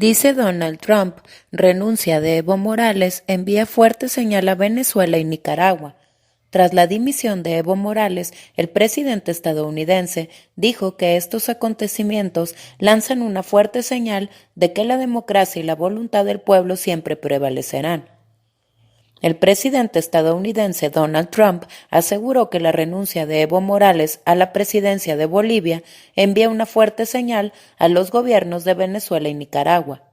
Dice Donald Trump, renuncia de Evo Morales envía fuerte señal a Venezuela y Nicaragua. Tras la dimisión de Evo Morales, el presidente estadounidense dijo que estos acontecimientos lanzan una fuerte señal de que la democracia y la voluntad del pueblo siempre prevalecerán. El presidente estadounidense Donald Trump aseguró que la renuncia de Evo Morales a la presidencia de Bolivia envía una fuerte señal a los gobiernos de Venezuela y Nicaragua.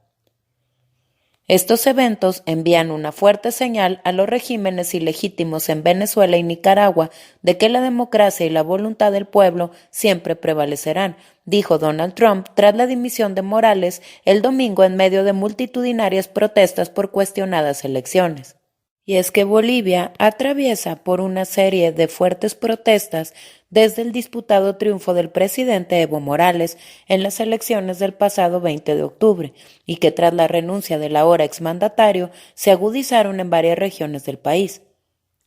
Estos eventos envían una fuerte señal a los regímenes ilegítimos en Venezuela y Nicaragua de que la democracia y la voluntad del pueblo siempre prevalecerán, dijo Donald Trump tras la dimisión de Morales el domingo en medio de multitudinarias protestas por cuestionadas elecciones. Y es que Bolivia atraviesa por una serie de fuertes protestas desde el disputado triunfo del presidente Evo Morales en las elecciones del pasado 20 de octubre, y que tras la renuncia del ahora exmandatario se agudizaron en varias regiones del país.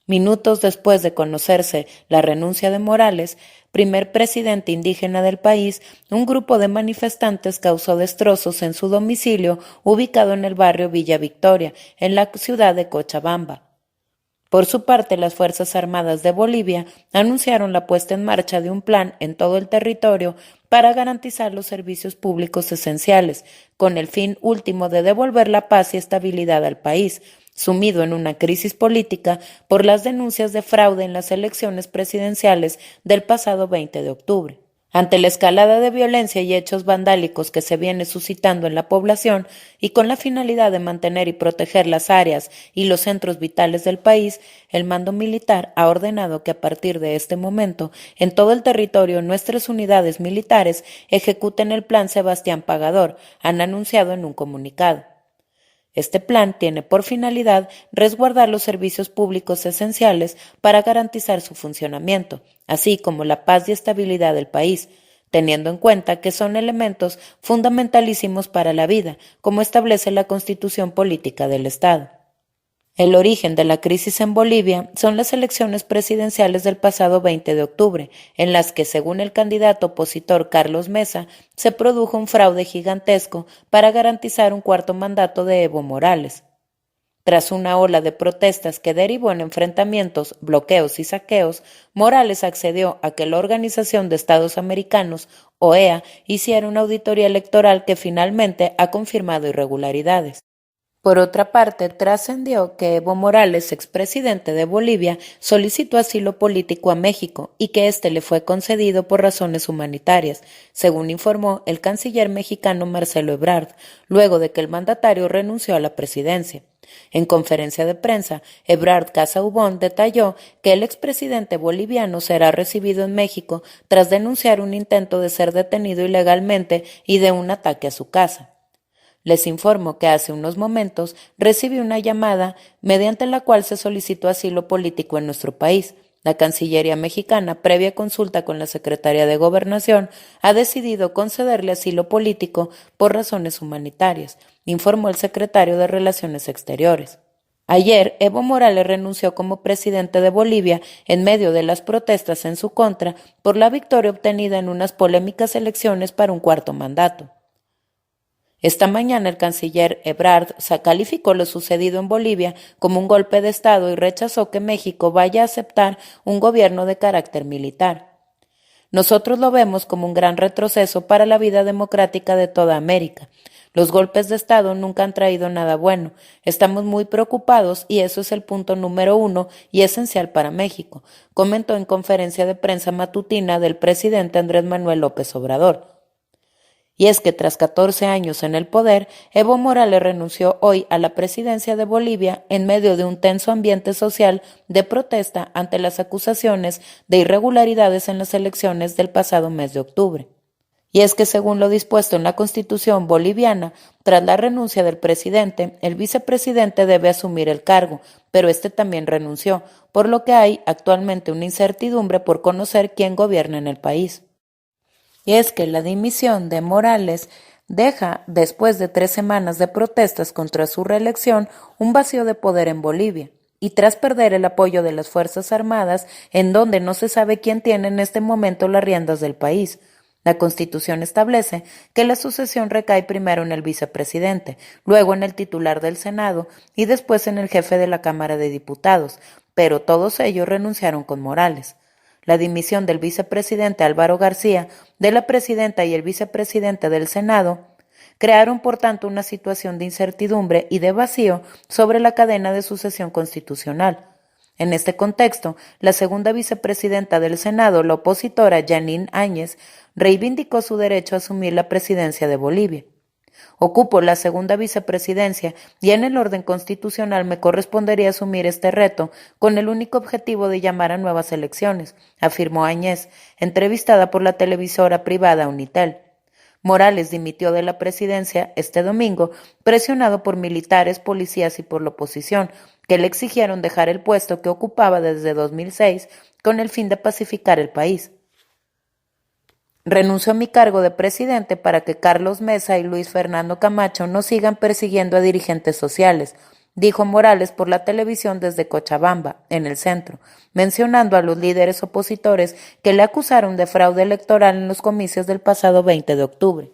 Minutos después de conocerse la renuncia de Morales, primer presidente indígena del país, un grupo de manifestantes causó destrozos en su domicilio ubicado en el barrio Villa Victoria, en la ciudad de Cochabamba. Por su parte, las Fuerzas Armadas de Bolivia anunciaron la puesta en marcha de un plan en todo el territorio para garantizar los servicios públicos esenciales, con el fin último de devolver la paz y estabilidad al país, sumido en una crisis política por las denuncias de fraude en las elecciones presidenciales del pasado 20 de octubre. Ante la escalada de violencia y hechos vandálicos que se viene suscitando en la población y con la finalidad de mantener y proteger las áreas y los centros vitales del país, el mando militar ha ordenado que a partir de este momento, en todo el territorio, nuestras unidades militares ejecuten el Plan Sebastián Pagador, han anunciado en un comunicado. Este plan tiene por finalidad resguardar los servicios públicos esenciales para garantizar su funcionamiento, así como la paz y estabilidad del país, teniendo en cuenta que son elementos fundamentalísimos para la vida, como establece la Constitución Política del Estado. El origen de la crisis en Bolivia son las elecciones presidenciales del pasado 20 de octubre, en las que, según el candidato opositor Carlos Mesa, se produjo un fraude gigantesco para garantizar un cuarto mandato de Evo Morales. Tras una ola de protestas que derivó en enfrentamientos, bloqueos y saqueos, Morales accedió a que la Organización de Estados Americanos, OEA, hiciera una auditoría electoral que finalmente ha confirmado irregularidades. Por otra parte, trascendió que Evo Morales, expresidente de Bolivia, solicitó asilo político a México y que éste le fue concedido por razones humanitarias, según informó el canciller mexicano Marcelo Ebrard, luego de que el mandatario renunció a la presidencia. En conferencia de prensa, Ebrard Casaubon detalló que el expresidente boliviano será recibido en México tras denunciar un intento de ser detenido ilegalmente y de un ataque a su casa. Les informo que hace unos momentos recibí una llamada mediante la cual se solicitó asilo político en nuestro país. La Cancillería mexicana, previa consulta con la Secretaría de Gobernación, ha decidido concederle asilo político por razones humanitarias, informó el secretario de Relaciones Exteriores. Ayer, Evo Morales renunció como presidente de Bolivia en medio de las protestas en su contra por la victoria obtenida en unas polémicas elecciones para un cuarto mandato. Esta mañana el canciller Ebrard calificó lo sucedido en Bolivia como un golpe de Estado y rechazó que México vaya a aceptar un gobierno de carácter militar. Nosotros lo vemos como un gran retroceso para la vida democrática de toda América. Los golpes de Estado nunca han traído nada bueno. Estamos muy preocupados y eso es el punto número 1 y esencial para México, comentó en conferencia de prensa matutina del presidente Andrés Manuel López Obrador. Y es que tras 14 años en el poder, Evo Morales renunció hoy a la presidencia de Bolivia en medio de un tenso ambiente social de protesta ante las acusaciones de irregularidades en las elecciones del pasado mes de octubre. Y es que según lo dispuesto en la Constitución boliviana, tras la renuncia del presidente, el vicepresidente debe asumir el cargo, pero este también renunció, por lo que hay actualmente una incertidumbre por conocer quién gobierna en el país. Y es que la dimisión de Morales deja, después de 3 semanas de protestas contra su reelección, un vacío de poder en Bolivia. Y tras perder el apoyo de las Fuerzas Armadas, en donde no se sabe quién tiene en este momento las riendas del país. La Constitución establece que la sucesión recae primero en el vicepresidente, luego en el titular del Senado y después en el jefe de la Cámara de Diputados, pero todos ellos renunciaron con Morales. La dimisión del vicepresidente Álvaro García, de la presidenta y el vicepresidente del Senado crearon, por tanto, una situación de incertidumbre y de vacío sobre la cadena de sucesión constitucional. En este contexto, la segunda vicepresidenta del Senado, la opositora Jeanine Áñez, reivindicó su derecho a asumir la presidencia de Bolivia. Ocupo la segunda vicepresidencia y en el orden constitucional me correspondería asumir este reto con el único objetivo de llamar a nuevas elecciones, afirmó Áñez, entrevistada por la televisora privada Unitel. Morales dimitió de la presidencia este domingo, presionado por militares, policías y por la oposición, que le exigieron dejar el puesto que ocupaba desde 2006 con el fin de pacificar el país. Renuncio a mi cargo de presidente para que Carlos Mesa y Luis Fernando Camacho no sigan persiguiendo a dirigentes sociales, dijo Morales por la televisión desde Cochabamba, en el centro, mencionando a los líderes opositores que le acusaron de fraude electoral en los comicios del pasado 20 de octubre.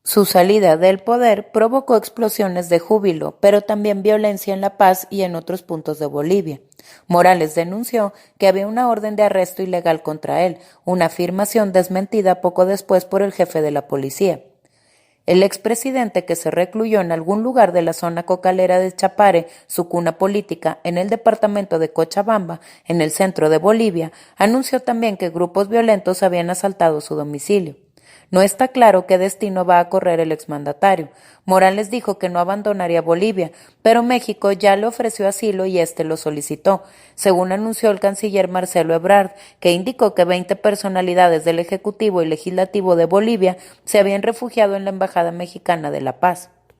Su salida del poder provocó explosiones de júbilo, pero también violencia en La Paz y en otros puntos de Bolivia. Morales denunció que había una orden de arresto ilegal contra él, una afirmación desmentida poco después por el jefe de la policía. El expresidente, que se recluyó en algún lugar de la zona cocalera de Chapare, su cuna política, en el departamento de Cochabamba, en el centro de Bolivia, anunció también que grupos violentos habían asaltado su domicilio. No está claro qué destino va a correr el exmandatario. Morales dijo que no abandonaría Bolivia, pero México ya le ofreció asilo y éste lo solicitó, según anunció el canciller Marcelo Ebrard, que indicó que 20 personalidades del Ejecutivo y Legislativo de Bolivia se habían refugiado en la Embajada Mexicana de La Paz.